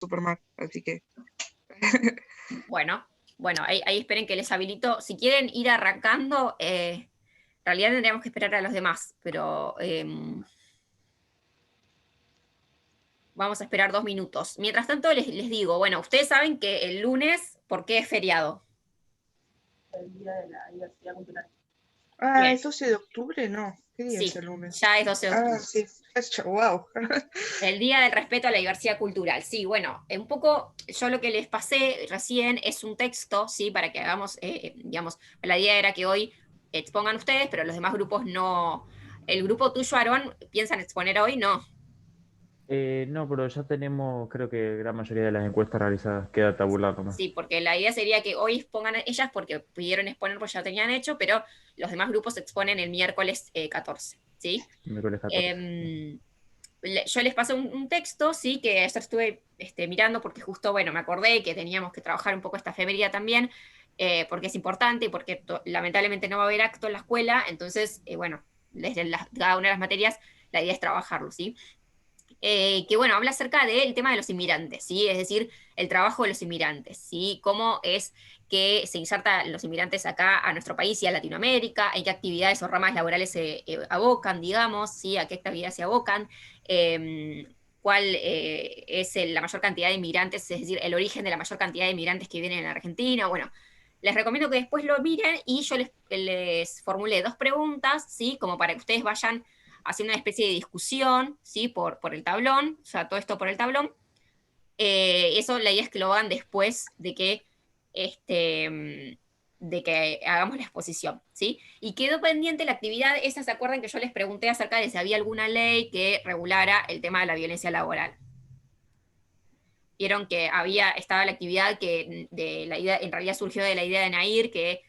súper mal, así que... Bueno, ahí esperen que les habilito. Si quieren ir arrancando, en realidad tendríamos que esperar a los demás, pero vamos a esperar 2 minutos. Mientras tanto, les digo, bueno, ustedes saben que el lunes, ¿por qué es feriado? El Día de la Diversidad Cultural. Ah, Bien, ¿es 12 de octubre? No. ¿Qué día es sí, el lunes? ya es 12 de Ah, octubre. sí. Wow. El Día del Respeto a la Diversidad Cultural. Sí, bueno, un poco yo lo que les pasé recién es un texto, ¿sí? Para que hagamos, digamos, la idea era que hoy expongan ustedes, pero los demás grupos no. El grupo tuyo, Aarón, ¿piensan exponer hoy? No. No, pero ya tenemos, creo que gran mayoría de las encuestas realizadas. Queda tabular nomás. Sí, porque la idea sería que hoy expongan ellas porque pudieron exponer, pues ya tenían hecho, pero los demás grupos exponen el miércoles 14, ¿sí? Miércoles 14. Em, yo les pasé un texto, sí, que ayer estuve mirando porque justo, bueno, me acordé que teníamos que trabajar un poco esta efemería también, porque es importante y porque lamentablemente no va a haber acto en la escuela, entonces, bueno, desde cada una de las materias la idea es trabajarlo, ¿sí? Que bueno, habla acerca del tema de los inmigrantes, ¿sí? Es decir, el trabajo de los inmigrantes, ¿sí? Cómo es que se insertan los inmigrantes acá a nuestro país y a Latinoamérica, en qué actividades o ramas laborales se abocan, digamos, ¿sí? A qué actividades se abocan, cuál es la mayor cantidad de inmigrantes, es decir, el origen de la mayor cantidad de inmigrantes que vienen en Argentina, bueno. Les recomiendo que después lo miren y yo les formulé 2 preguntas, ¿sí? Como para que ustedes vayan haciendo una especie de discusión, ¿sí? Por el tablón, o sea, todo esto por el tablón. Eso la idea es que lo hagan después de que hagamos la exposición, ¿sí? Y quedó pendiente la actividad, esa se acuerdan que yo les pregunté acerca de si había alguna ley que regulara el tema de la violencia laboral. Vieron que estaba la actividad que de la idea, en realidad surgió de la idea de Nair, que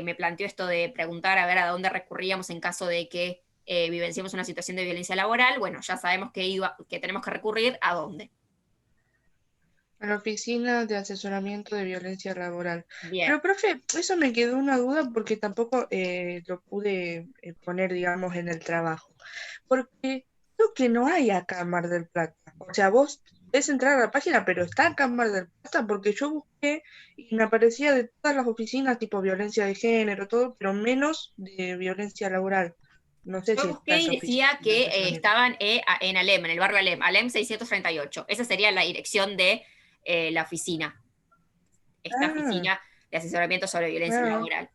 me planteó esto de preguntar a ver a dónde recurríamos en caso de que vivenciemos una situación de violencia laboral. Bueno, ya sabemos que tenemos que recurrir a dónde. A la Oficina de Asesoramiento de Violencia Laboral. Bien. Pero, profe, eso me quedó una duda porque tampoco lo pude poner, digamos, en el trabajo. Porque creo que no hay acá en Mar del Plata. O sea, vos podés entrar a la página, pero está acá en Mar del Plata porque yo busqué y me aparecía de todas las oficinas, tipo violencia de género, todo, pero menos de violencia laboral. No sé Yo si está busqué y esa decía oficina de que asesoramiento. estaban en Alem, en el barrio Alem, Alem 638. Esa sería la dirección de la oficina, esta Ah, oficina de asesoramiento sobre violencia ah, laboral.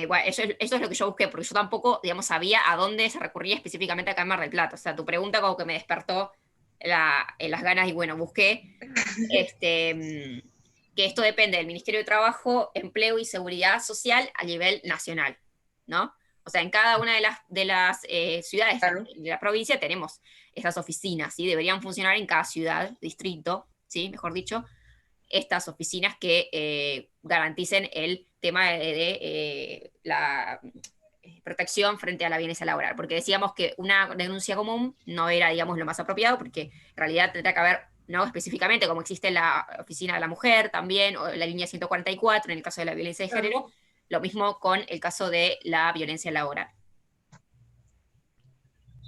Bueno, eso es lo que yo busqué, porque yo tampoco, digamos, sabía a dónde se recurría específicamente acá en Mar del Plata. O sea, tu pregunta como que me despertó las ganas y bueno, busqué que esto depende del Ministerio de Trabajo, Empleo y Seguridad Social a nivel nacional, ¿no? O sea, en cada una de las ciudades claro. de la provincia tenemos esas oficinas, ¿sí? Deberían funcionar en cada ciudad, distrito, ¿sí? Mejor dicho, estas oficinas que garanticen el tema de la protección frente a la violencia laboral, porque decíamos que una denuncia común no era, digamos, lo más apropiado, porque en realidad tendría que haber, no específicamente, como existe la oficina de la mujer también, o la línea 144 en el caso de la violencia de Claro. género, lo mismo con el caso de la violencia laboral,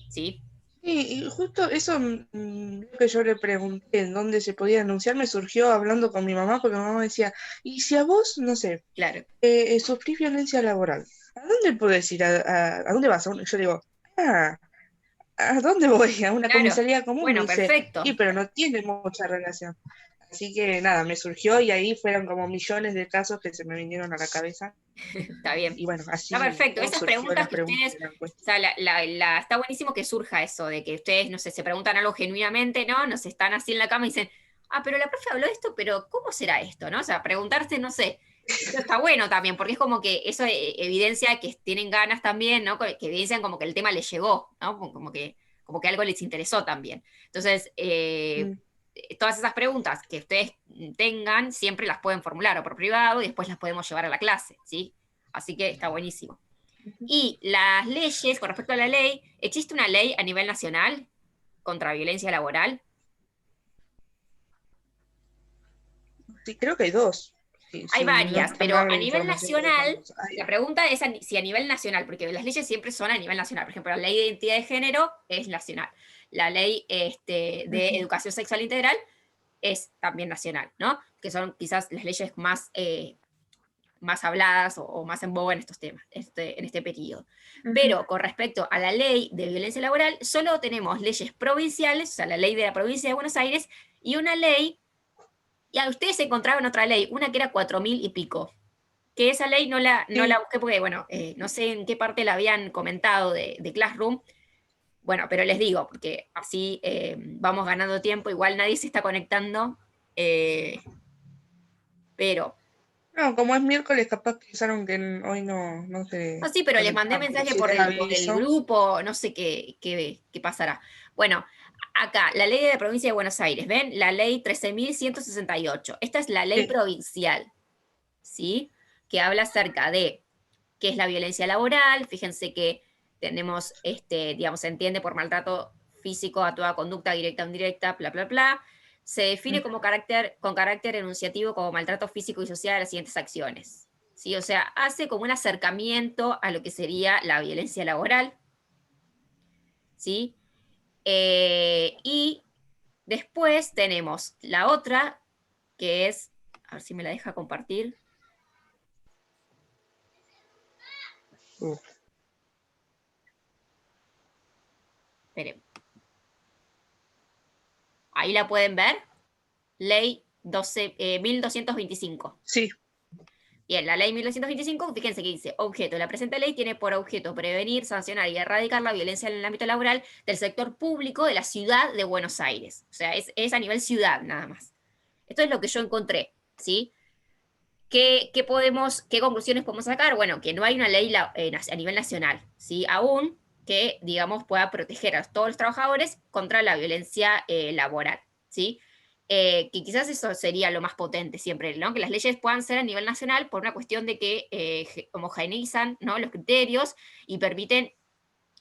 ¿sí? Y justo eso lo que yo le pregunté en dónde se podía denunciar me surgió hablando con mi mamá, porque mi mamá decía, ¿y si a vos, no sé, Claro. sufrís violencia laboral? ¿A dónde podés ir? ¿A dónde vas? Yo digo, ah, ¿a dónde voy? A una Claro. comisaría común, me Bueno, dice, perfecto. y pero no tiene mucha relación. Así que nada, me surgió y ahí fueron como millones de casos que se me vinieron a la cabeza. Está bien. Y bueno, Está así perfecto. como Esas surgió preguntas la que pregunta ustedes, de la o encuesta. sea, está buenísimo que surja eso, de que ustedes, no sé, se preguntan algo genuinamente, ¿no? Nos están así en la cama y dicen, ah, pero la profe habló de esto, pero ¿cómo será esto, no? O sea, preguntarse, no sé. Eso está bueno también, porque es como que eso evidencia que tienen ganas también, ¿no? Que evidencian como que el tema les llegó, ¿no? Como que algo les interesó también. Entonces, Mm. todas esas preguntas que ustedes tengan, siempre las pueden formular o por privado y después las podemos llevar a la clase, ¿sí? Así que está buenísimo. Y las leyes, con respecto a la ley, ¿existe una ley a nivel nacional contra violencia laboral? Sí, creo que hay dos. Sí, Hay si no varias, está pero mal a la nivel información que nacional, tenemos. la pregunta es si a nivel nacional, porque las leyes siempre son a nivel nacional. Por ejemplo, la ley de identidad de género es nacional. La ley de Ujú. educación sexual integral es también nacional, ¿no? Que son quizás las leyes más, más habladas o más en boga en estos temas, en este periodo. Pero con respecto a la ley de violencia laboral, solo tenemos leyes provinciales, o sea, la ley de la provincia de Buenos Aires, y una ley, y a ustedes encontraban otra ley, una que era 4000 y pico, que esa ley no la busqué porque, bueno, no sé en qué parte la habían comentado de Classroom. Bueno, pero les digo, porque así vamos ganando tiempo, igual nadie se está conectando, pero... No, como es miércoles, capaz pensaron que hoy no se No, sí, pero les mandé conectaban, pero mensaje si por les el aviso. grupo, no sé qué pasará. Bueno, acá, la ley de la provincia de Buenos Aires, ¿ven? La ley 13.168. Esta es la ley Sí. provincial, ¿sí? Que habla acerca de qué es la violencia laboral. Fíjense que tenemos, digamos, se entiende por maltrato físico a toda conducta directa o indirecta, bla, bla, bla. Se define como con carácter enunciativo como maltrato físico y social a las siguientes acciones. ¿Sí? O sea, hace como un acercamiento a lo que sería la violencia laboral. ¿Sí? Y después tenemos la otra, que es, a ver si me la deja compartir. Esperen. Ahí la pueden ver. Ley 12.225. Sí. Bien, la ley 1225, fíjense que dice, objeto, la presente ley tiene por objeto prevenir, sancionar y erradicar la violencia en el ámbito laboral del sector público de la ciudad de Buenos Aires. O sea, es a nivel ciudad nada más. Esto es lo que yo encontré, ¿sí? ¿Qué conclusiones podemos sacar? Bueno, que no hay una ley a nivel nacional, ¿sí? Aún que, digamos, pueda proteger a todos los trabajadores contra la violencia laboral, ¿sí? Que quizás eso sería lo más potente siempre, ¿no? Que las leyes puedan ser a nivel nacional por una cuestión de que homogeneizan, ¿no?, los criterios y permiten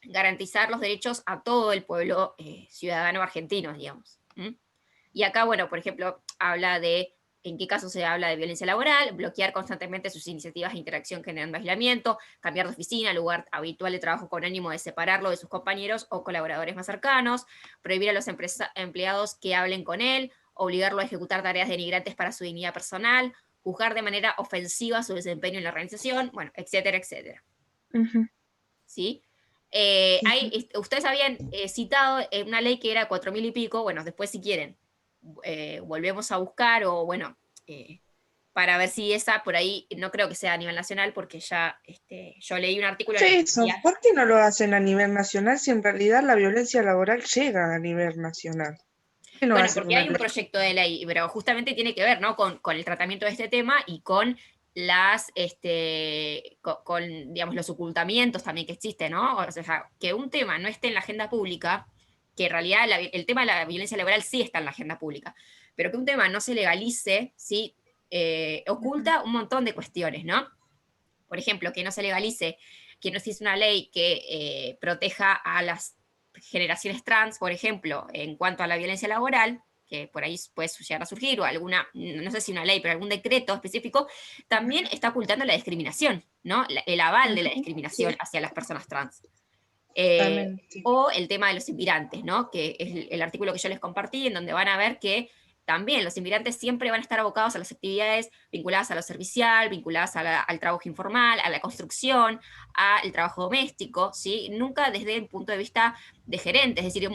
garantizar los derechos a todo el pueblo ciudadano argentino, digamos. Y acá, bueno, por ejemplo, habla de en qué caso se habla de violencia laboral, bloquear constantemente sus iniciativas de interacción generando aislamiento, cambiar de oficina, lugar habitual de trabajo con ánimo de separarlo de sus compañeros o colaboradores más cercanos, prohibir a los empleados que hablen con él, obligarlo a ejecutar tareas denigrantes para su dignidad personal, juzgar de manera ofensiva su desempeño en la organización, bueno, etcétera, etcétera. ¿Sí? Ustedes habían citado una ley que era 4000 y pico, bueno, después si quieren, volvemos a buscar o bueno, para ver si esa por ahí, no creo que sea a nivel nacional porque ya yo leí un artículo en el que Eso, decía, ¿por qué no lo hacen a nivel nacional si en realidad la violencia laboral llega a nivel nacional? ¿Por qué no bueno, hacen porque una hay un ley? proyecto de ley, pero justamente tiene que ver, ¿no?, con el tratamiento de este tema y con digamos, los ocultamientos también que existen, ¿no? O sea, que un tema no esté en la agenda pública, que en realidad el tema de la violencia laboral sí está en la agenda pública, pero que un tema no se legalice, ¿sí? Oculta un montón de cuestiones, ¿no? Por ejemplo, que no se legalice, que no existe una ley que proteja a las generaciones trans, por ejemplo, en cuanto a la violencia laboral, que por ahí puede llegar a surgir, o alguna, no sé si una ley, pero algún decreto específico, también está ocultando la discriminación, ¿no? El aval de la discriminación hacia las personas trans. O el tema de los inmigrantes, ¿no? Que es el artículo que yo les compartí, en donde van a ver que también los inmigrantes siempre van a estar abocados a las actividades vinculadas a lo servicial, vinculadas al trabajo informal, a la construcción, al trabajo doméstico, ¿sí? Nunca desde el punto de vista de gerente, es decir,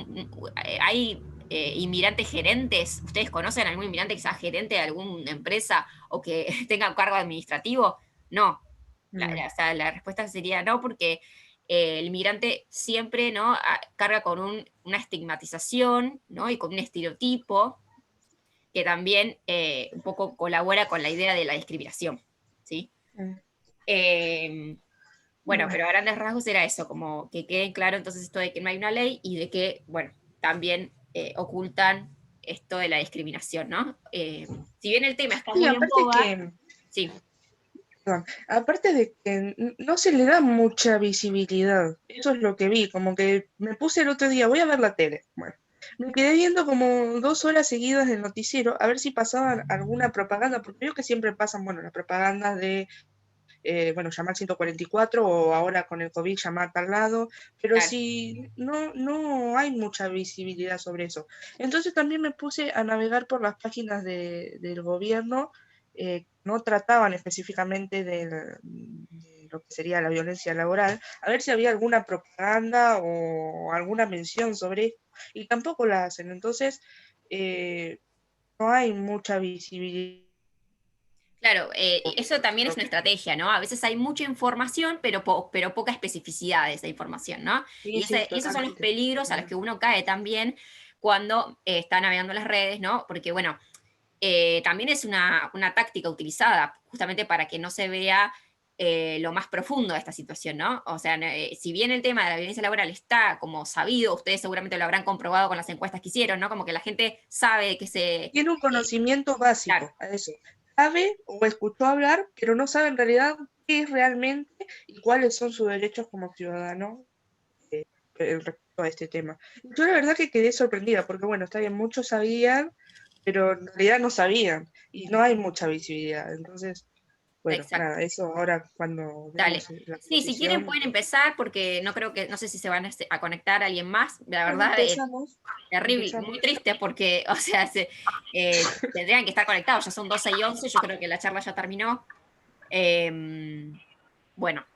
hay inmigrantes gerentes. ¿Ustedes conocen algún inmigrante que sea gerente de alguna empresa o que tenga un cargo administrativo? No. O sea, la respuesta sería no, porque el inmigrante siempre, ¿no?, carga con una estigmatización, ¿no?, y con un estereotipo que también un poco colabora con la idea de la discriminación, ¿sí? Bueno, pero a grandes rasgos era eso, como que queden claro entonces esto de que no hay una ley y de que, bueno, también ocultan esto de la discriminación, ¿no? Si bien el tema está Sí, muy en aparte boga, que, sí. perdón, aparte de que no se le da mucha visibilidad, eso es lo que vi, como que me puse el otro día, voy a ver la tele, bueno, me quedé viendo como 2 horas seguidas del noticiero a ver si pasaban alguna propaganda, porque veo que siempre pasan, bueno, las propagandas de bueno, llamar 144 o ahora con el COVID llamar a tal lado, pero Claro. si no hay mucha visibilidad sobre eso. Entonces también me puse a navegar por las páginas del gobierno, no trataban específicamente de lo que sería la violencia laboral, a ver si había alguna propaganda o alguna mención sobre esto, y tampoco la hacen. Entonces, no hay mucha visibilidad. Claro, eso también es una estrategia, ¿no? A veces hay mucha información, pero poca especificidad de esa información, ¿no? Sí, Y, sí, y esos son los totalmente. peligros a los que uno cae también cuando está navegando las redes, ¿no? Porque, bueno, también es una táctica utilizada justamente para que no se vea lo más profundo de esta situación, ¿no? O sea, si bien el tema de la violencia laboral está como sabido, ustedes seguramente lo habrán comprobado con las encuestas que hicieron, ¿no? Como que la gente sabe que Tiene un eh, conocimiento claro, básico a eso. Sabe o escuchó hablar, pero no sabe en realidad qué es realmente y cuáles son sus derechos como ciudadano respecto a este tema. Yo la verdad que quedé sorprendida, porque bueno, está bien, muchos sabían, pero en realidad no sabían, y no hay mucha visibilidad. Entonces, bueno, exacto. nada, eso ahora cuando Dale. veamos la Sí, si quieren posición. pueden empezar porque no creo que, no sé si se van a conectar a alguien más. La Bueno, verdad, empezamos, terrible, muy triste porque, o sea, tendrían que estar conectados, ya son 12 y 11, yo creo que la charla ya terminó. Bueno, no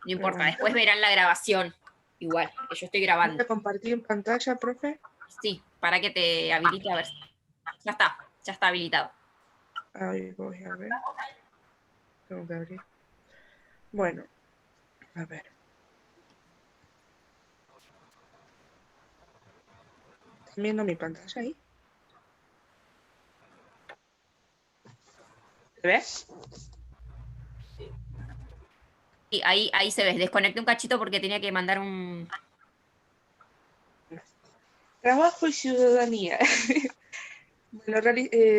pero importa, bueno. después verán la grabación, igual, que yo estoy Voy grabando. a compartir en pantalla, profe. Sí, para que te habilite, a ver. Ya está habilitado. Ahí voy a ver. Tengo que abrir. Bueno, a ver. ¿Están viendo mi pantalla ahí? ¿Se ve? Y ahí se ve, desconecté un cachito porque tenía que mandar un... Trabajo y ciudadanía.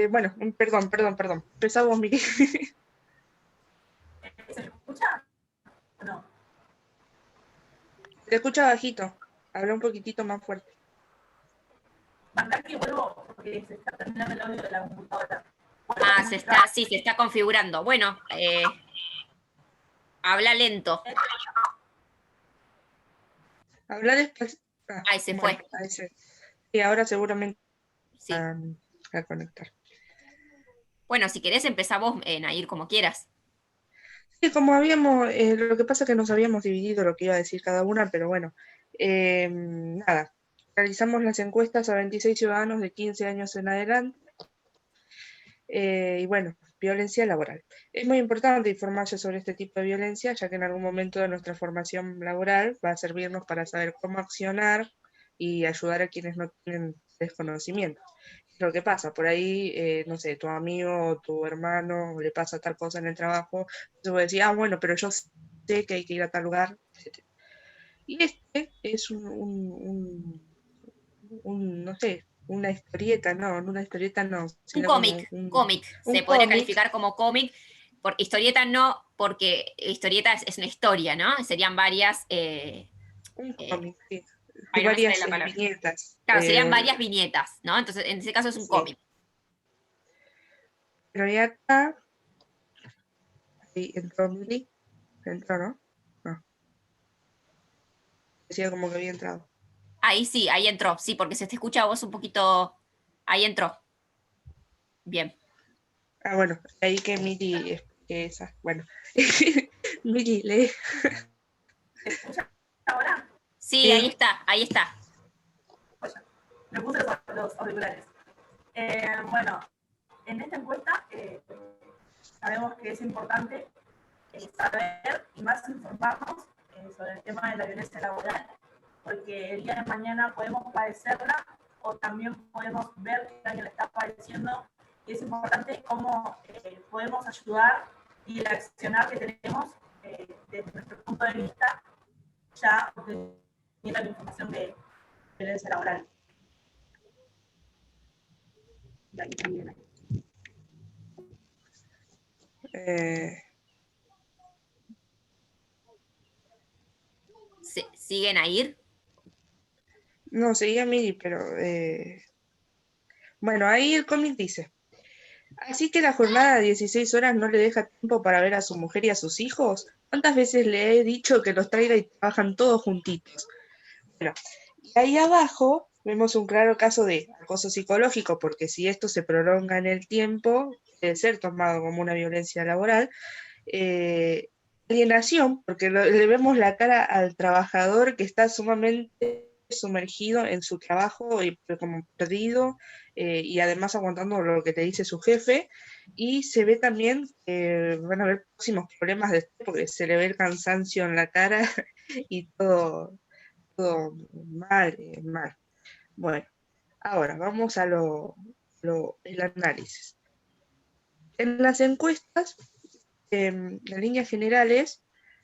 Bueno, perdón. Empezamos, Miguel. ¿Se escucha o no? Te escucha bajito. Habla un poquitito más fuerte. Mandar que vuelvo porque se está terminando el audio de la computadora. Ah, sí, se está configurando. Bueno, habla lento. Habla despacio. Ahí se Bueno, fue. ahí se. Y ahora seguramente Sí. a conectar. Bueno, si querés empezamos a ir como quieras. Sí, como lo que pasa es que nos habíamos dividido lo que iba a decir cada una, pero bueno, nada, realizamos las encuestas a 26 ciudadanos de 15 años en adelante, y bueno, violencia laboral. Es muy importante informarse sobre este tipo de violencia, ya que en algún momento de nuestra formación laboral va a servirnos para saber cómo accionar y ayudar a quienes no tienen desconocimiento. Lo que pasa, por ahí, no sé, tu amigo o tu hermano le pasa tal cosa en el trabajo, entonces vos decís, bueno, pero yo sé que hay que ir a tal lugar, etc. Y este es no sé, una historieta no, Un sino como cómic. un Se podría cómic, calificar como cómic. Por historieta no, porque historieta es una historia, ¿no? Serían varias. sí, Ay, no me sale varias la palabra. viñetas. Claro, serían varias viñetas, ¿no? Entonces, en ese caso es un Sí. cómic. Pero ya acá, ahí entró Mili, entró, ¿no? No, decía como que había entrado. Ahí sí, ahí entró, sí, porque se te escucha a vos un poquito. Ahí entró. Bien. Bueno, ahí que Mili explique esa. Bueno, Mili, lee. ¿Se escucha ahora? Sí, ahí Sí, está, ahí está. Oye, me puse los auriculares. Bueno, en esta encuesta sabemos que es importante saber y más informarnos sobre el tema de la violencia laboral, porque el día de mañana podemos padecerla o también podemos ver que alguien la está padeciendo, y es importante cómo podemos ayudar y el accionar que tenemos desde nuestro punto de vista, ya obteniendo la información de violencia laboral. Y ahí también. eh, ¿Siguen a ir? no, seguía Mili, pero bueno, ahí el cómic dice, Así que la jornada de 16 horas no le deja tiempo para ver a su mujer y a sus hijos. ¿Cuántas veces le he dicho que los traiga y trabajan todos juntitos? Bueno, y ahí abajo vemos un claro caso de acoso psicológico, porque si esto se prolonga en el tiempo, puede ser tomado como una violencia laboral. eh, Alienación, porque le vemos la cara al trabajador que está sumamente sumergido en su trabajo y como perdido, y además aguantando lo que te dice su jefe, y se ve también que van a haber próximos problemas de esto porque se le ve el cansancio en la cara y todo mal, mal. Bueno, ahora vamos a el análisis. En las encuestas, en líneas generales,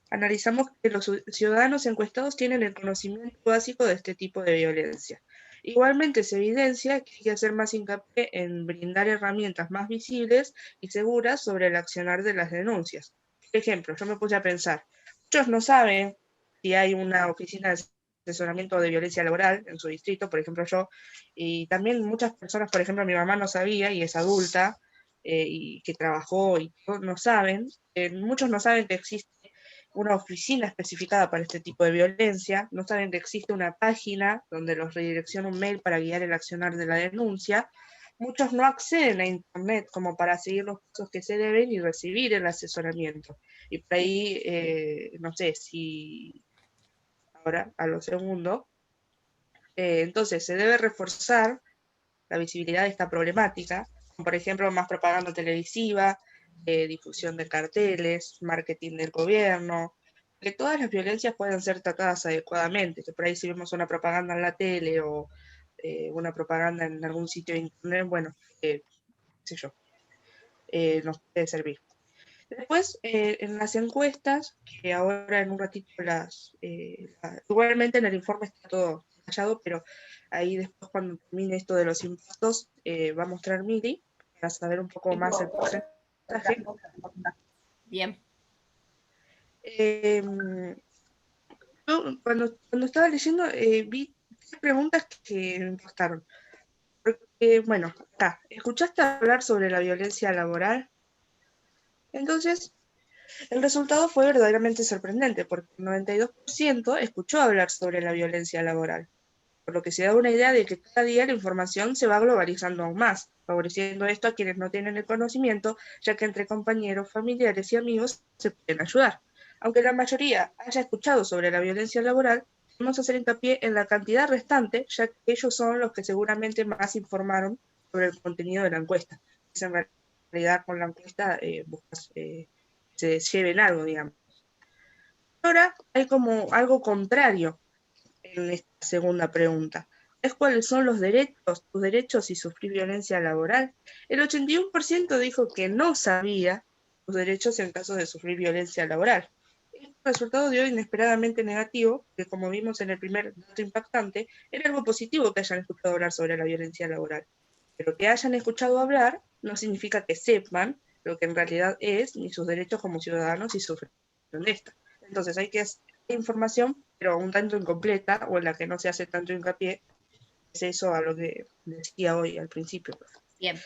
analizamos que los ciudadanos encuestados tienen el conocimiento básico de este tipo de violencia. Igualmente se evidencia que hay que hacer más hincapié en brindar herramientas más visibles y seguras sobre el accionar de las denuncias. Por ejemplo, yo me puse a pensar, muchos no saben si hay una oficina de asesoramiento de violencia laboral en su distrito, por ejemplo yo, y también muchas personas, por ejemplo mi mamá no sabía y es adulta, y que trabajó y no saben, muchos no saben que existe una oficina especificada para este tipo de violencia, no saben que existe una página donde los redirecciona un mail para guiar el accionar de la denuncia, muchos no acceden a Internet como para seguir los pasos que se deben y recibir el asesoramiento. Y por ahí, no sé si ahora, a lo segundo, entonces se debe reforzar la visibilidad de esta problemática, por ejemplo, más propaganda televisiva, difusión de carteles, marketing del gobierno, que todas las violencias puedan ser tratadas adecuadamente, que por ahí si vemos una propaganda en la tele o una propaganda en algún sitio de internet, bueno, qué sé yo, nos puede servir. Después, en las encuestas, que ahora en un ratito igualmente en el informe está todo detallado, pero ahí después cuando termine esto de los impuestos, va a mostrar Miri para saber un poco más el porcentaje. Bien. Yo cuando estaba leyendo vi 3 preguntas que me impactaron. Porque, bueno, acá, ¿escuchaste hablar sobre la violencia laboral? Entonces, el resultado fue verdaderamente sorprendente, porque el 92% escuchó hablar sobre la violencia laboral, por lo que se da una idea de que cada día la información se va globalizando aún más, favoreciendo esto a quienes no tienen el conocimiento, ya que entre compañeros, familiares y amigos se pueden ayudar. Aunque la mayoría haya escuchado sobre la violencia laboral, debemos hacer hincapié en la cantidad restante, ya que ellos son los que seguramente más informaron sobre el contenido de la encuesta. Es en realidad con la encuesta buscas se lleven algo, digamos. Ahora hay como algo contrario en esta segunda pregunta. ¿Es cuáles son tus derechos si sufrir violencia laboral? El 81% dijo que no sabía sus derechos en caso de sufrir violencia laboral. Este resultado dio inesperadamente negativo, que como vimos en el primer dato impactante, era algo positivo que hayan escuchado hablar sobre la violencia laboral. Pero que hayan escuchado hablar no significa que sepan lo que en realidad es, ni sus derechos como ciudadanos si sufren de esta. Entonces hay que hacer información, pero un tanto incompleta o en la que no se hace tanto hincapié, es eso a lo que decía hoy al principio. Bien.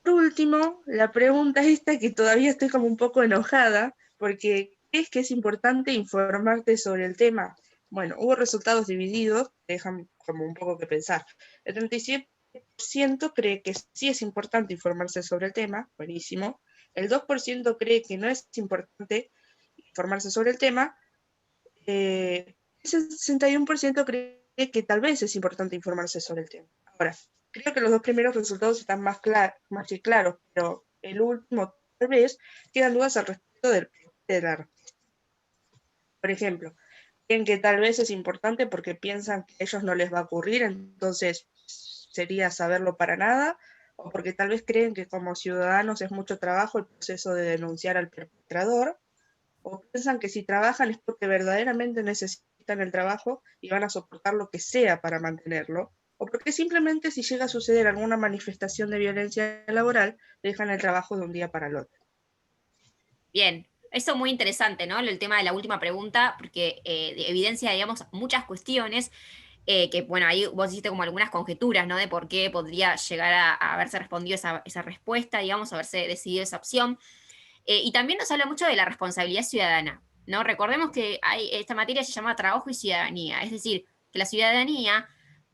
Por último, la pregunta esta que todavía estoy como un poco enojada, porque ¿crees que es importante informarte sobre el tema? Bueno, hubo resultados divididos, dejan como un poco que pensar. El 37% cree que sí es importante informarse sobre el tema, buenísimo. El 2% cree que no es importante informarse sobre el tema. El 61% cree que tal vez es importante informarse sobre el tema. Ahora, creo que los 2 primeros resultados están más que claros, pero el último tal vez quedan dudas al respecto de la respuesta. Por ejemplo, creen que tal vez es importante porque piensan que a ellos no les va a ocurrir, entonces sería saberlo para nada, o porque tal vez creen que como ciudadanos es mucho trabajo el proceso de denunciar al perpetrador, o piensan que si trabajan es porque verdaderamente necesitan el trabajo y van a soportar lo que sea para mantenerlo, o porque simplemente si llega a suceder alguna manifestación de violencia laboral, dejan el trabajo de un día para el otro. Bien, eso muy interesante, ¿no? El tema de la última pregunta, porque evidencia, digamos, muchas cuestiones. que bueno, ahí vos hiciste como algunas conjeturas, ¿no? De por qué podría llegar a haberse respondido esa respuesta, digamos, haberse decidido esa opción. Y también nos habla mucho de la responsabilidad ciudadana, ¿no? Recordemos que esta materia se llama trabajo y ciudadanía, es decir, que la ciudadanía,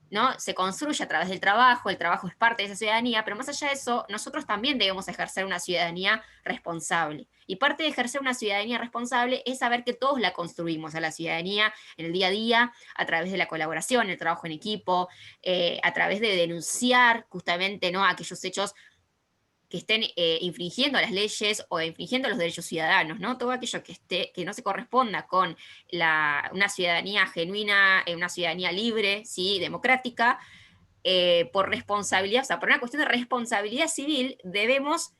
¿no? Se construye a través del trabajo, el trabajo es parte de esa ciudadanía, pero más allá de eso, nosotros también debemos ejercer una ciudadanía responsable. Y parte de ejercer una ciudadanía responsable es saber que todos la construimos a la ciudadanía en el día a día, a través de la colaboración, el trabajo en equipo, a través de denunciar justamente, ¿no? Aquellos hechos que estén infringiendo las leyes o infringiendo los derechos ciudadanos, ¿no? Todo aquello que no se corresponda con una ciudadanía genuina, una ciudadanía libre, ¿sí? Democrática, por responsabilidad, o sea, por una cuestión de responsabilidad civil, debemos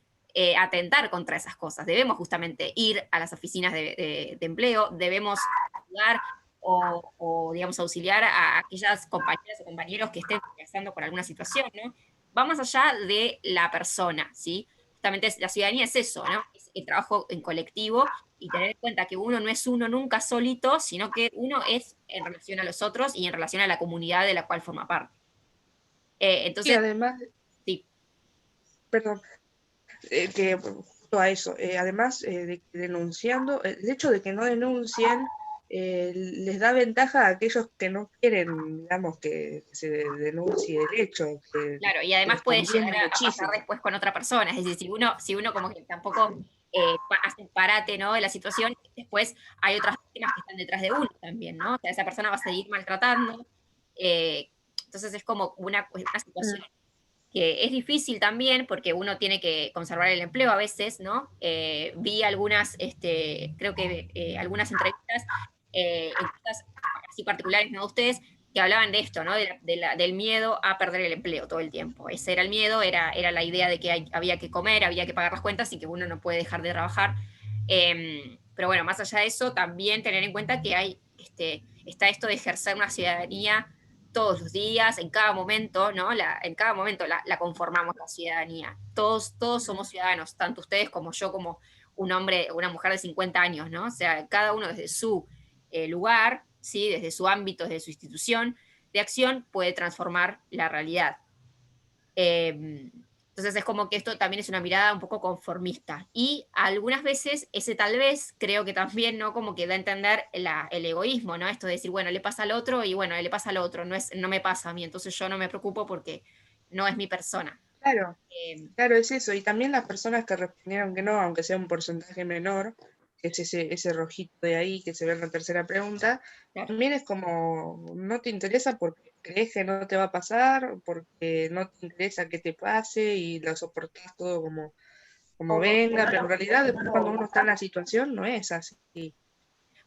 atentar contra esas cosas. Debemos justamente ir a las oficinas de empleo, debemos ayudar digamos, auxiliar a aquellas compañeras o compañeros que estén pasando por alguna situación, ¿no? Va más allá de la persona, ¿sí? Justamente la ciudadanía es eso, ¿no? Es el trabajo en colectivo y tener en cuenta que uno no es uno nunca solito, sino que uno es en relación a los otros y en relación a la comunidad de la cual forma parte. Y Entonces, además, sí, perdón, que justo a eso, además de que denunciando, el hecho de que no denuncien les da ventaja a aquellos que no quieren, digamos, que se denuncie el hecho, claro, y que además les puede llegar conviene a pasar muchísimo. después con otra persona, es decir, si uno como que tampoco hace un parate, ¿no? De la situación, después hay otras víctimas que están detrás de uno también, ¿no? O sea, esa persona va a seguir maltratando, eh, entonces es como una situación Mm. que es difícil también porque uno tiene que conservar el empleo a veces, ¿no? Vi algunas, creo que algunas entrevistas, entrevistas así particulares, ¿no? Ustedes, que hablaban de esto, ¿no? Del miedo a perder el empleo todo el tiempo. Ese era el miedo, era la idea de que había que comer, había que pagar las cuentas y que uno no puede dejar de trabajar. Pero bueno, más allá de eso, también tener en cuenta que está esto de ejercer una ciudadanía todos los días, en cada momento, ¿no? En cada momento la conformamos la ciudadanía. Todos somos ciudadanos, tanto ustedes como yo, como un hombre o una mujer de 50 años, ¿no? O sea, cada uno desde su lugar, ¿sí? Desde su ámbito, desde su institución de acción, puede transformar la realidad. Entonces es como que esto también es una mirada un poco conformista. Y algunas veces ese tal vez creo que también, ¿no? Como que da a entender el egoísmo, ¿no? Esto de decir, bueno, le pasa al otro y bueno, le pasa al otro, no me pasa a mí, entonces yo no me preocupo porque no es mi persona. Claro, Eh, claro, es eso. Y también las personas que respondieron que no, aunque sea un porcentaje menor, que es ese rojito de ahí que se ve en la tercera pregunta, claro. también es como, no te interesa porque crees que no te va a pasar, porque no te interesa que te pase y lo soportás todo como O que venga, no pero en lo, realidad que no después cuando lo uno está en la situación no es así.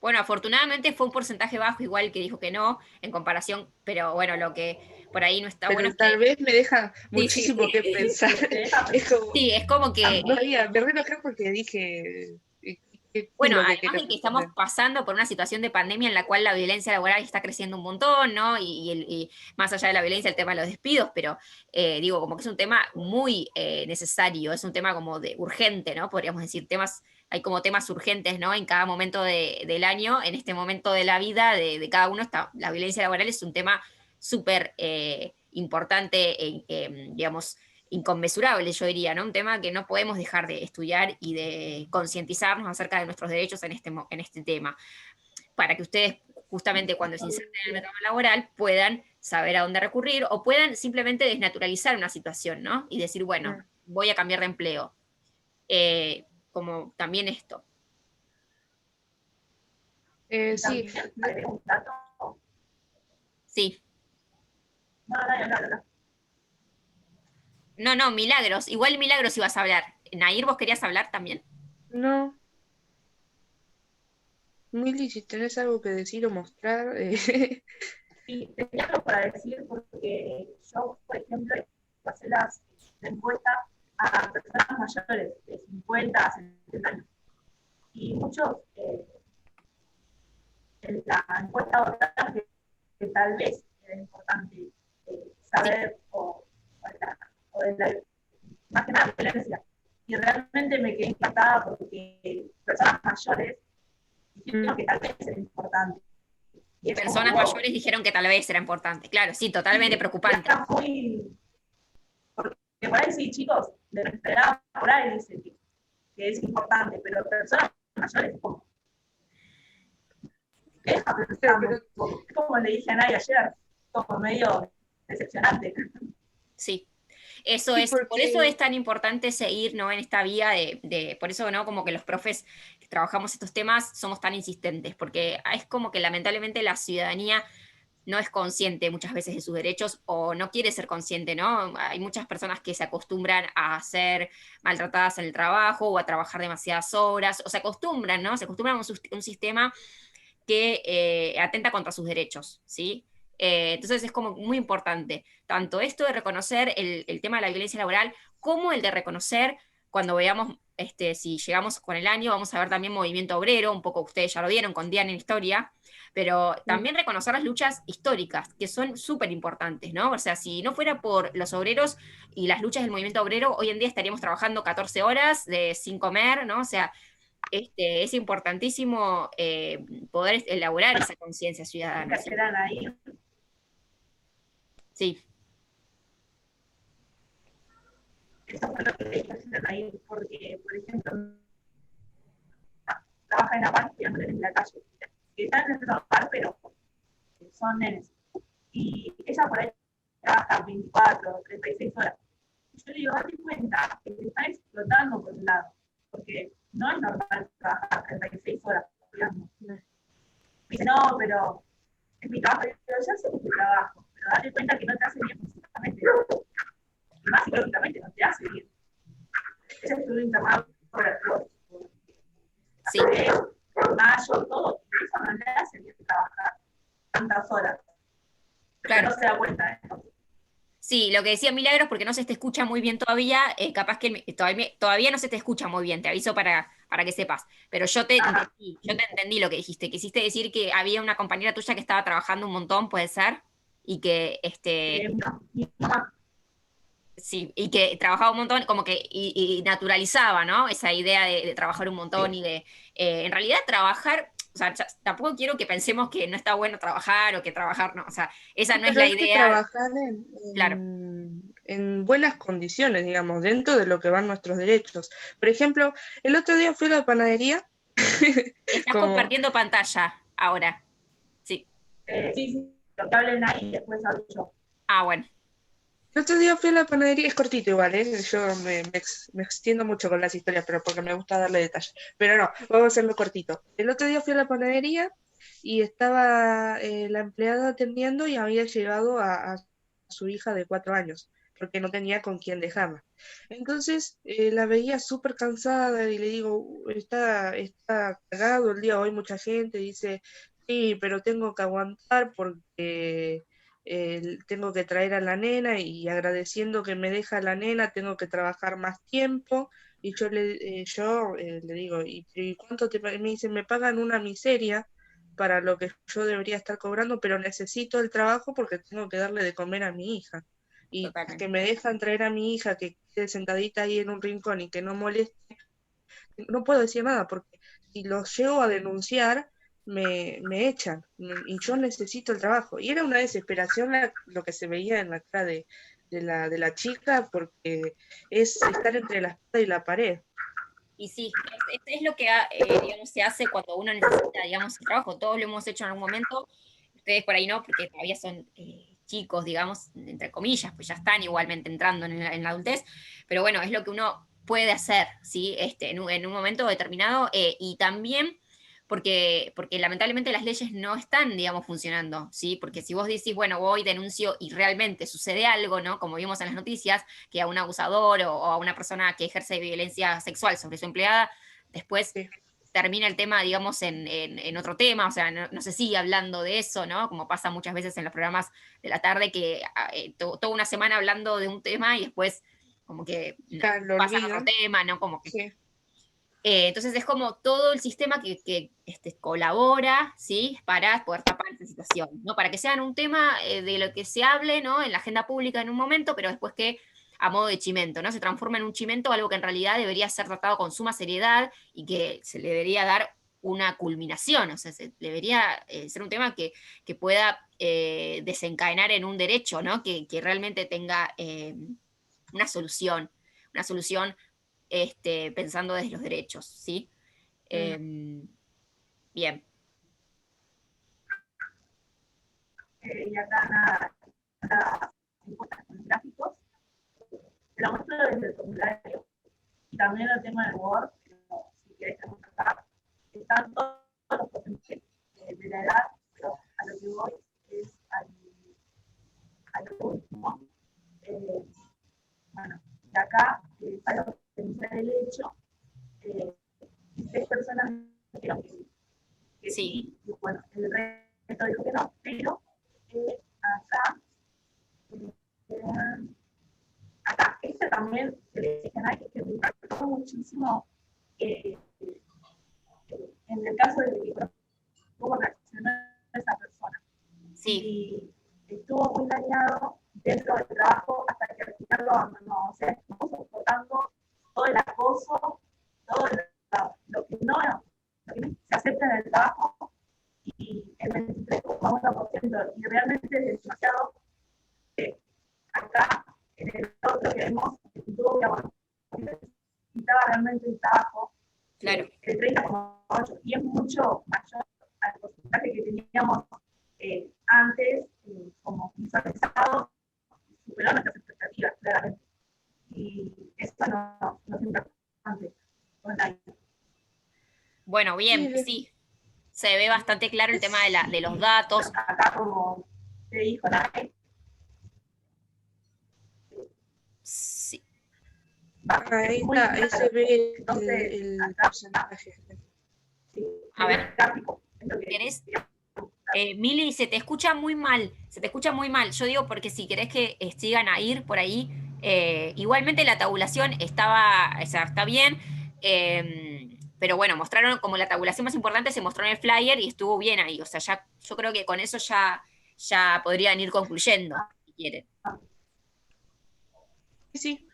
Bueno, afortunadamente fue un porcentaje bajo, igual que dijo que no, en comparación, pero bueno, lo que por ahí no está bueno Pero es tal que, vez me deja sí, sí, muchísimo que sí. pensar. te deja Es como, Sí, es como que no sabía, me re enojé porque dije, ¿qué es bueno, lo que además querés de que estamos responder? pasando por una situación de pandemia en la cual la violencia laboral está creciendo un montón, ¿no? Y más allá de la violencia, el tema de los despidos, pero digo, como que es un tema muy necesario, es un tema como de urgente, ¿no? Podríamos decir, hay como temas urgentes, ¿no? En cada momento del año, en este momento de la vida de cada uno, la violencia laboral es un tema súper importante, digamos, inconmensurable, yo diría, ¿no? Un tema que no podemos dejar de estudiar y de concientizarnos acerca de nuestros derechos en este tema, para que ustedes, justamente cuando se inserten en el mercado laboral, puedan saber a dónde recurrir o puedan simplemente desnaturalizar una situación, ¿no? Y decir, bueno, Mm. voy a cambiar de empleo. Como también esto. y Sí, también agrego un dato. Sí. No, no, no, no. No, no, Milagros. Igual Milagros ibas a hablar. Nair, ¿vos querías hablar también? no, Mili, si tenés algo que decir o mostrar, Y tenía algo para decir porque yo, por ejemplo, pasé las encuestas a personas mayores de 50 a 70 años. Y muchos en la encuesta votaron que tal vez era importante Sí. saber o de la, más que nada violencia. Y realmente me quedé impactada porque personas mayores mm, dijeron que tal vez era importante. Y personas mayores dijeron que tal vez era importante. Claro, sí, totalmente preocupante. Está muy... Porque por ahí sí, chicos, de nuestra edad, por ahí dicen que es importante, pero personas mayores, como... Deja pensando. Es como le dije a Nay ayer, como medio decepcionante. Sí. Eso Sí, es, por porque eso es tan importante seguir, ¿no? En esta vía por eso, ¿no? Como que los profes que trabajamos estos temas somos tan insistentes, porque es como que lamentablemente la ciudadanía no es consciente muchas veces de sus derechos o no quiere ser consciente, ¿no? Hay muchas personas que se acostumbran a ser maltratadas en el trabajo o a trabajar demasiadas horas, o se acostumbran, ¿no? Se acostumbran a un sistema que atenta contra sus derechos, ¿sí? Entonces es como muy importante, tanto esto de reconocer el tema de la violencia laboral, como el de reconocer cuando veamos, si llegamos con el año, vamos a ver también movimiento obrero, un poco ustedes ya lo vieron con Diana en historia, pero también reconocer las luchas históricas, que son súper importantes, ¿no? O sea, si no fuera por los obreros y las luchas del movimiento obrero, hoy en día estaríamos trabajando 14 horas sin comer, ¿no? O sea, es importantísimo poder elaborar esa conciencia ciudadana. ¿Sí? Ahí. Sí. Eso fue lo que le dije ahí, porque, por ejemplo, trabaja en la parte en la calle, que están en trabajar, pero son nenes. Y ella por ahí trabaja 24, 36 horas. Yo le digo, date cuenta que te están explotando por un lado, porque no es normal trabajar 36 horas. Digamos. Me dice, no, pero es mi trabajo. Pero ya sé que es tu trabajo, pero date cuenta que no te hace bien físicamente. Y más psicológicamente no te hace bien. Ella estuvo internado por error. Sí. Mayo, todo, eso no le hace bien trabajar tantas horas. Claro. No se da cuenta, ¿eh? Sí, lo que decía Milagros, porque no se te escucha muy bien todavía, capaz que todavía no se te escucha muy bien, te aviso para que sepas. Pero yo te entendí lo que dijiste. Quisiste decir que había una compañera tuya que estaba trabajando un montón, ¿puede ser? Y que sí, y que trabajaba un montón, como que y naturalizaba, ¿no? Esa idea de trabajar un montón y de, en realidad, trabajar, o sea, tampoco quiero que pensemos que no está bueno trabajar o que trabajar, no, o sea, esa no es pero la hay que idea, trabajar claro. en buenas condiciones, digamos, dentro de lo que van nuestros derechos. Por ejemplo, el otro día fui a la panadería. Estás como compartiendo pantalla ahora, sí. Sí, lo que hablen ahí y después hablo yo. Ah, bueno. El otro día fui a la panadería, es cortito igual, ¿eh? Yo me extiendo mucho con las historias, pero porque me gusta darle detalle. Pero no, vamos a hacerlo cortito. El otro día fui a la panadería y estaba la empleada atendiendo y había llegado a su hija de 4 años, porque no tenía con quién dejarla. Entonces la veía súper cansada y le digo, está cargado el día hoy, mucha gente, dice, sí, pero tengo que aguantar porque tengo que traer a la nena y agradeciendo que me deja la nena, tengo que trabajar más tiempo. Y yo le digo, ¿y cuánto te pagan? Me dice, me pagan una miseria para lo que yo debería estar cobrando, pero necesito el trabajo porque tengo que darle de comer a mi hija. Y Totalmente. que me dejan traer a mi hija que quede sentadita ahí en un rincón y que no moleste, no puedo decir nada porque si los llego a denunciar, me echan y yo necesito el trabajo. Y era una desesperación lo que se veía en la cara de la chica porque es estar entre la espada y la pared. Y sí, es lo que digamos, se hace cuando uno necesita, digamos, el trabajo. Todos lo hemos hecho en algún momento. Ustedes por ahí no, porque todavía son chicos, digamos, entre comillas, pues ya están igualmente entrando en la adultez. Pero bueno, es lo que uno puede hacer, ¿sí? En un momento determinado. Y también porque lamentablemente las leyes no están, digamos, funcionando, ¿sí? Porque si vos decís, bueno, voy, denuncio y realmente sucede algo, ¿no? Como vimos en las noticias, que a un abusador o a una persona que ejerce violencia sexual sobre su empleada, después Sí. termina el tema, digamos, en otro tema, o sea, no se sigue hablando de eso, ¿no? Como pasa muchas veces en los programas de la tarde, que toda una semana hablando de un tema y después como que Ya lo pasan a otro olvidan. tema, ¿no? Como que Sí. entonces es como todo el sistema que colabora, ¿sí? Para poder tapar esta situación, ¿no? Para que sean un tema de lo que se hable, ¿no? En la agenda pública en un momento, pero después que a modo de chimento, ¿no? Se transforma en un chimento, algo que en realidad debería ser tratado con suma seriedad y que se le debería dar una culminación, o sea, debería ser un tema que pueda desencadenar en un derecho, ¿no? Que realmente tenga una solución pensando desde los derechos, ¿sí? Bien. Y acá nada, encuestas con gráficos, te lo muestro desde el formulario. Y también el tema del Word, si quieres acá, están todos los porcentajes de la edad, pero a lo que voy es a lo último. Bueno, de acá, para pensar el hecho, 6 personas dijeron que sí, y bueno, el resto dijo que no, pero acá, acá, este también seleccionar que me impactó muchísimo en el caso de que cómo reaccionó esa persona. Sí. Y estuvo muy dañado dentro del trabajo hasta que al final lo abandonó. O sea, estuvo soportando todo el acoso, todo lo que no se acepta en el trabajo, y el 23,1%. Y realmente es demasiado. Acá, en el otro que vemos, tuvo que abandonar. Necesitaba realmente el trabajo. Claro. El 30,8%, y es mucho mayor al porcentaje que teníamos antes, como visualizado, superó nuestras expectativas, claramente. Y eso no es importante. Bueno, bien, sí. Se ve bastante claro el tema de los datos. Acá, como te dijo Nay, sí. Ahí está, ahí se ve el porcentaje. A ver, ¿querés? Mili, se te escucha muy mal, Yo digo porque si querés que sigan a ir por ahí, igualmente la tabulación está bien, pero bueno, mostraron como la tabulación más importante, se mostró en el flyer y estuvo bien ahí. O sea, ya, yo creo que con eso ya podrían ir concluyendo, si quieren. Sí.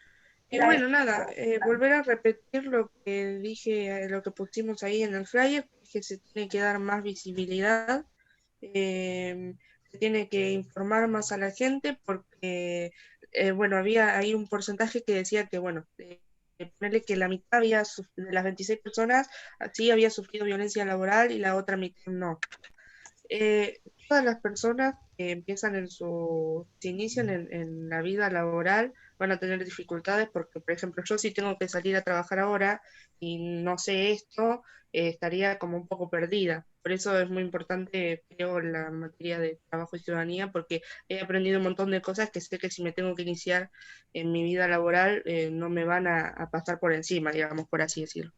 Y bueno, nada, volver a repetir lo que dije, lo que pusimos ahí en el flyer, que se tiene que dar más visibilidad, se tiene que informar más a la gente, porque, bueno, había ahí un porcentaje que decía que, bueno, ponerle que la mitad de las 26 personas sí había sufrido violencia laboral y la otra mitad no. Todas las personas que empiezan se inician en la vida laboral van a tener dificultades porque, por ejemplo, yo si tengo que salir a trabajar ahora y no sé esto, estaría como un poco perdida. Por eso es muy importante, creo, la materia de trabajo y ciudadanía, porque he aprendido un montón de cosas que sé que si me tengo que iniciar en mi vida laboral, no me van a pasar por encima, digamos, por así decirlo.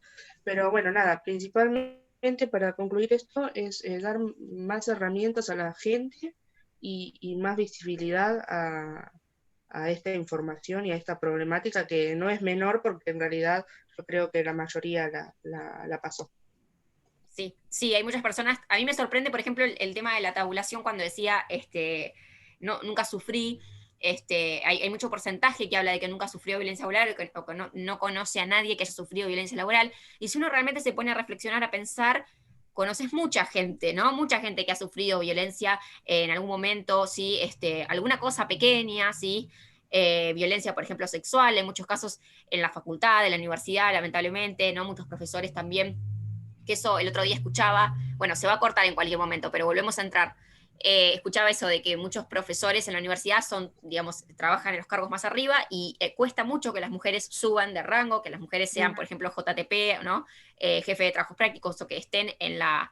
Pero bueno, nada, principalmente para concluir esto es dar más herramientas a la gente y más visibilidad a esta información y a esta problemática que no es menor porque en realidad yo creo que la mayoría la pasó. Sí, hay muchas personas. A mí me sorprende, por ejemplo, el tema de la tabulación cuando decía, nunca sufrí. Hay mucho porcentaje que habla de que nunca sufrió violencia laboral o que no conoce a nadie que haya sufrido violencia laboral. Y si uno realmente se pone a reflexionar, a pensar, conoces mucha gente, ¿no? Mucha gente que ha sufrido violencia en algún momento, ¿sí? Alguna cosa pequeña, ¿sí? Violencia, por ejemplo, sexual, en muchos casos en la facultad, en la universidad, lamentablemente, ¿no? Muchos profesores también, que eso el otro día escuchaba, bueno, se va a cortar en cualquier momento, pero volvemos a entrar. Escuchaba eso de que muchos profesores en la universidad digamos, trabajan en los cargos más arriba y cuesta mucho que las mujeres suban de rango, que las mujeres sean, por ejemplo, JTP, ¿no? Jefe de trabajos prácticos, o que estén en la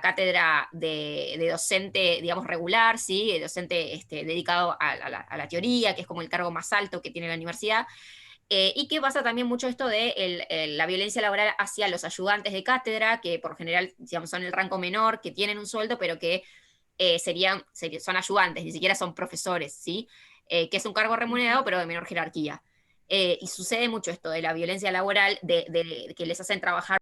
cátedra de docente, digamos, regular, ¿sí? El docente dedicado a la teoría, que es como el cargo más alto que tiene la universidad. Y que pasa también mucho esto de la violencia laboral hacia los ayudantes de cátedra, que por general, digamos, son el rango menor, que tienen un sueldo, pero que son ayudantes, ni siquiera son profesores, ¿sí? Que es un cargo remunerado, pero de menor jerarquía. Y sucede mucho esto de la violencia laboral, de que les hacen trabajar